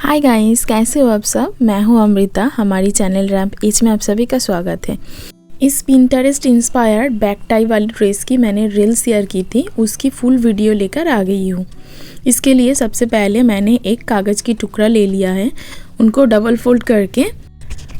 Hi guys, कैसे हो आप सब। मैं हूं अमृता। हमारी चैनल रैम्प एज में आप सभी का स्वागत है। इस पिंटरेस्ट इंस्पायर्ड बैक टाई वाली ड्रेस की मैंने रील शेयर की थी, उसकी फुल वीडियो लेकर आ गई हूँ। इसके लिए सबसे पहले मैंने एक कागज़ की टुकड़ा ले लिया है, उनको डबल फोल्ड करके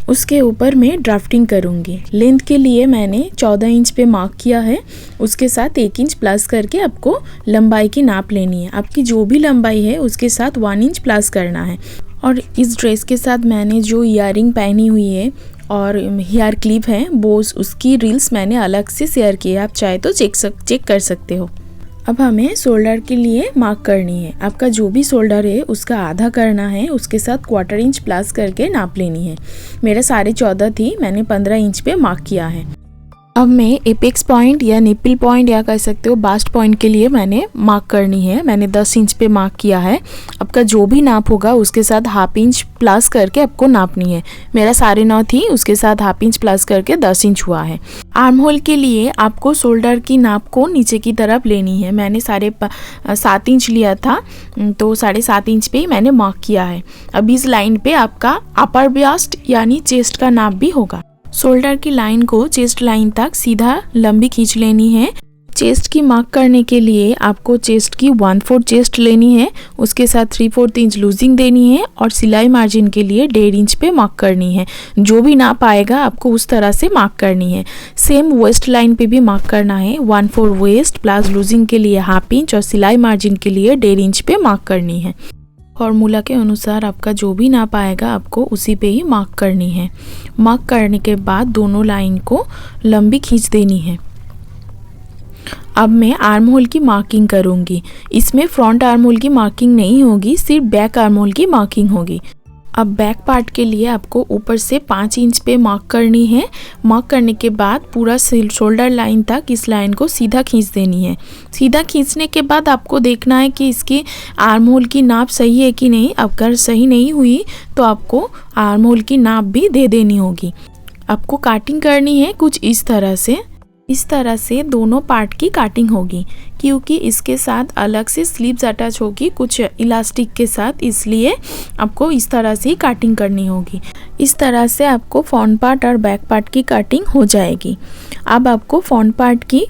उसके ऊपर मैं ड्राफ्टिंग करूँगी। लेंथ के लिए मैंने 14 इंच पे मार्क किया है, उसके साथ 1 इंच प्लस करके आपको लंबाई की नाप लेनी है। आपकी जो भी लंबाई है उसके साथ 1 इंच प्लस करना है। और इस ड्रेस के साथ मैंने जो ईयरिंग पहनी हुई है और हेयर क्लिप है वो उसकी रील्स मैंने अलग से शेयर की है, आप चाहे तो चेक कर सकते हो। अब हमें शोल्डर के लिए मार्क करनी है। आपका जो भी शोल्डर है उसका आधा करना है, उसके साथ 1/4 इंच प्लस करके नाप लेनी है। मेरा 14.5 थी, मैंने 15 इंच पे मार्क किया है। अब मैं एपेक्स पॉइंट या निपल पॉइंट या कह सकते हो बास्ट पॉइंट के लिए मैंने मार्क करनी है। मैंने 10 इंच पे मार्क किया है। आपका जो भी नाप होगा उसके साथ 1/2 इंच प्लस करके आपको नापनी है। मेरा 9.5 थी, उसके साथ 1/2 इंच प्लस करके 10 इंच हुआ है। आर्म होल के लिए आपको शोल्डर की नाप को नीचे की तरफ लेनी है। मैंने 7.5 इंच लिया था, तो 7.5 इंच पे ही मैंने मार्क किया है। अब इस लाइन पे आपका अपर ब्यास्ट यानी चेस्ट का नाप भी होगा। शोल्डर की लाइन को चेस्ट लाइन तक सीधा लंबी खींच लेनी है। चेस्ट की मार्क करने के लिए आपको चेस्ट की 1/4 चेस्ट लेनी है, उसके साथ 3/4 इंच लूजिंग देनी है और सिलाई मार्जिन के लिए 1.5 इंच पे मार्क करनी है। जो भी नाप आएगा आपको उस तरह से मार्क करनी है। सेम वेस्ट लाइन पे भी मार्क करना है। 1/4 वेस्ट प्लस लूजिंग के लिए 1/2 इंच और सिलाई मार्जिन के लिए 1.5 इंच पे मार्क करनी है। फॉर्मूला के अनुसार आपका जो भी नाप आएगा आपको उसी पे ही मार्क करनी है। मार्क करने के बाद दोनों लाइन को लंबी खींच देनी है। अब मैं आर्म होल की मार्किंग करूँगी। इसमें फ्रंट आर्म होल की मार्किंग नहीं होगी, सिर्फ बैक आर्म होल की मार्किंग होगी। अब बैक पार्ट के लिए आपको ऊपर से 5 इंच पे मार्क करनी है। मार्क करने के बाद पूरा शोल्डर लाइन तक इस लाइन को सीधा खींच देनी है। सीधा खींचने के बाद आपको देखना है कि इसकी आर्म होल की नाप सही है कि नहीं। अगर सही नहीं हुई तो आपको आर्म होल की नाप भी दे देनी होगी। आपको काटिंग करनी है कुछ इस तरह से दोनों पार्ट की काटिंग होगी, क्योंकि इसके साथ अलग से स्लीव्स अटैच होगी कुछ इलास्टिक के साथ, इसलिए आपको इस तरह से ही काटिंग करनी होगी। इस तरह से आपको फ्रंट पार्ट और बैक पार्ट की काटिंग हो जाएगी। अब आपको फ्रंट पार्ट की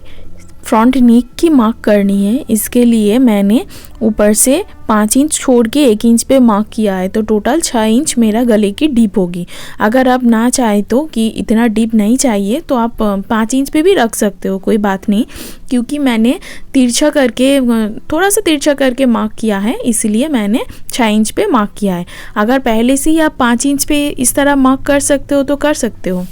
फ्रंट नेक की मार्क करनी है। इसके लिए मैंने ऊपर से 5 इंच छोड़ के 1 इंच पे मार्क किया है, तो टोटल 6 इंच मेरा गले की डीप होगी। अगर आप ना चाहे तो कि इतना डीप नहीं चाहिए तो आप 5 इंच पे भी रख सकते हो, कोई बात नहीं। क्योंकि मैंने थोड़ा सा तिरछा करके मार्क किया है, इसलिए मैंने 6 इंच पे मार्क किया है। अगर पहले से ही आप 5 इंच पे इस तरह मार्क कर सकते हो तो कर सकते हो।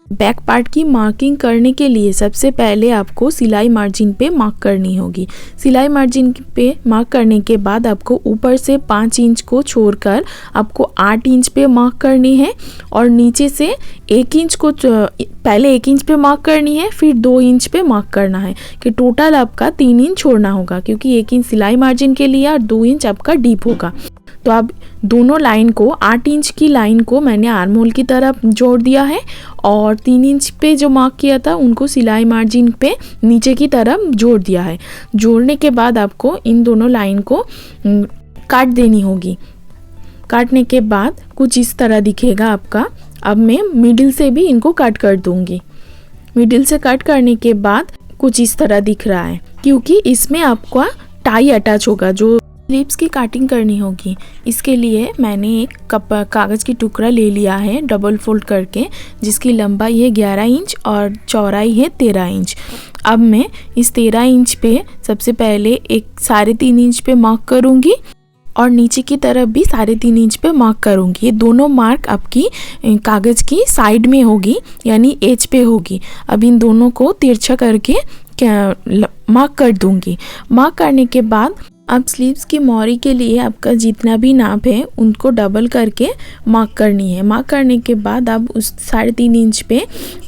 बैक पार्ट की मार्किंग करने के लिए सबसे पहले आपको सिलाई मार्जिन पे मार्क करनी होगी। सिलाई मार्जिन पे मार्क करने के बाद आपको ऊपर से 5 इंच को छोड़कर आपको 8 इंच पे मार्क करनी है और नीचे से 1 इंच को पहले 1 इंच पे मार्क करनी है, फिर 2 इंच पे मार्क करना है कि टोटल आपका 3 इंच छोड़ना होगा, क्योंकि 1 इंच सिलाई मार्जिन के लिए और 2 इंच आपका डीप होगा। तो अब दोनों लाइन को 8 इंच की लाइन को मैंने आर्म होल की तरफ जोड़ दिया है और 3 इंच पे जो मार्क किया था उनको सिलाई मार्जिन पे नीचे की तरफ जोड़ दिया है। जोड़ने के बाद आपको इन दोनों लाइन को काट देनी होगी। काटने के बाद कुछ इस तरह दिखेगा आपका। अब मैं मिडिल से भी इनको कट कर दूंगी। मिडिल से कट करने के बाद कुछ इस तरह दिख रहा है, क्योंकि इसमें आपका टाई अटैच होगा जो स्लीव्स की काटिंग करनी होगी। इसके लिए मैंने एक कागज़ की टुकड़ा ले लिया है डबल फोल्ड करके, जिसकी लंबाई है 11 इंच और चौड़ाई है 13 इंच। अब मैं इस 13 इंच पे सबसे पहले एक 3.5 इंच पे मार्क करूँगी और नीचे की तरफ भी 3.5 इंच पे मार्क करूँगी। ये दोनों मार्क आपकी कागज़ की साइड में होगी, यानी एज पे होगी। अब इन दोनों को तिरछा करके मार्क कर दूँगी। मार्क करने के बाद अब स्लीव्स की मोरी के लिए आपका जितना भी नाप है उनको डबल करके मार्क करनी है। मार्क करने के बाद अब उस 3.5 इंच पे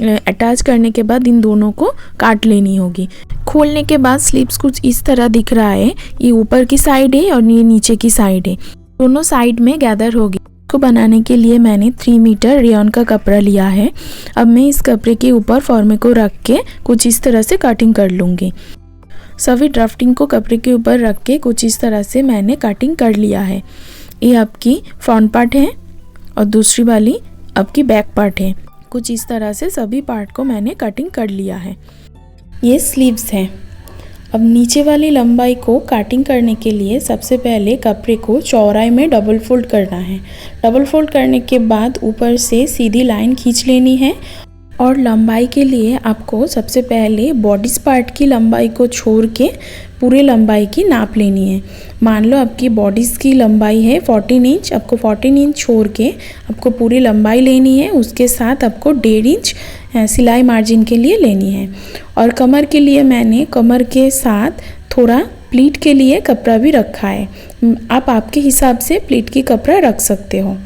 अटैच करने के बाद इन दोनों को काट लेनी होगी। खोलने के बाद स्लीव्स कुछ इस तरह दिख रहा है। ये ऊपर की साइड है और ये नीचे की साइड है, दोनों साइड में गैदर होगी। को बनाने के लिए मैंने 3 मीटर रेयॉन का कपड़ा लिया है। अब मैं इस कपड़े के ऊपर फॉर्मे को रख के कुछ इस तरह से कटिंग कर लूँगी। सभी ड्राफ्टिंग को कपड़े के ऊपर रख के कुछ इस तरह से मैंने कटिंग कर लिया है। ये आपकी फ्रंट पार्ट है और दूसरी वाली आपकी बैक पार्ट है। कुछ इस तरह से सभी पार्ट को मैंने कटिंग कर लिया है। ये स्लीव्स है। अब नीचे वाली लंबाई को कटिंग करने के लिए सबसे पहले कपड़े को चौड़ाई में डबल फोल्ड करना है। डबल फोल्ड करने के बाद ऊपर से सीधी लाइन खींच लेनी है और लंबाई के लिए आपको सबसे पहले बॉडीज पार्ट की लंबाई को छोड़ के पूरे लंबाई की नाप लेनी है। मान लो आपकी बॉडीज़ की लंबाई है 14 इंच, आपको 14 इंच छोड़ के आपको पूरी लंबाई लेनी है। उसके साथ आपको 1.5 इंच सिलाई मार्जिन के लिए लेनी है। और कमर के लिए मैंने कमर के साथ थोड़ा प्लीट के लिए कपड़ा भी रखा है। आप आपके हिसाब से प्लीट की कपड़ा रख सकते हो।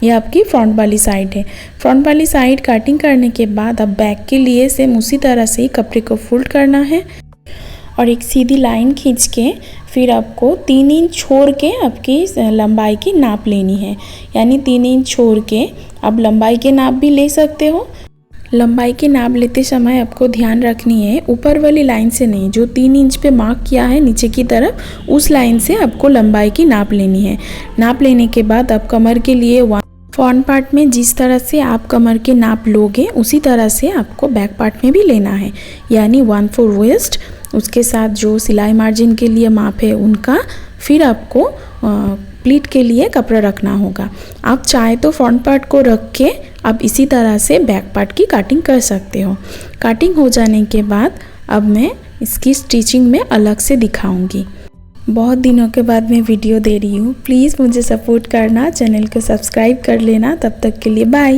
ये आपकी फ्रंट वाली साइड है। फ्रंट वाली साइड कटिंग करने के बाद अब बैक के लिए सेम उसी तरह से ही कपड़े को फोल्ड करना है और एक सीधी लाइन खींच के फिर आपको 3 इंच छोड़ के आपकी लंबाई की नाप लेनी है। यानी 3 इंच छोड़ के आप लंबाई के नाप भी ले सकते हो। लंबाई की नाप लेते समय आपको ध्यान रखनी है ऊपर वाली लाइन से नहीं, जो 3 इंच पे मार्क किया है नीचे की तरफ उस लाइन से आपको लंबाई की नाप लेनी है। नाप लेने के बाद आप कमर के लिए फ्रंट पार्ट में जिस तरह से आप कमर के नाप लोगे उसी तरह से आपको बैक पार्ट में भी लेना है। यानी 1/4 वेस्ट, उसके साथ जो सिलाई मार्जिन के लिए माप है उनका, फिर आपको प्लीट के लिए कपड़ा रखना होगा। आप चाहे तो फ्रंट पार्ट को रख के आप इसी तरह से बैक पार्ट की कटिंग कर सकते हो। कटिंग हो जाने के बाद अब मैं इसकी स्टिचिंग में अलग से दिखाऊंगी। बहुत दिनों के बाद मैं वीडियो दे रही हूँ। प्लीज़ मुझे सपोर्ट करना, चैनल को सब्सक्राइब कर लेना। तब तक के लिए बाय।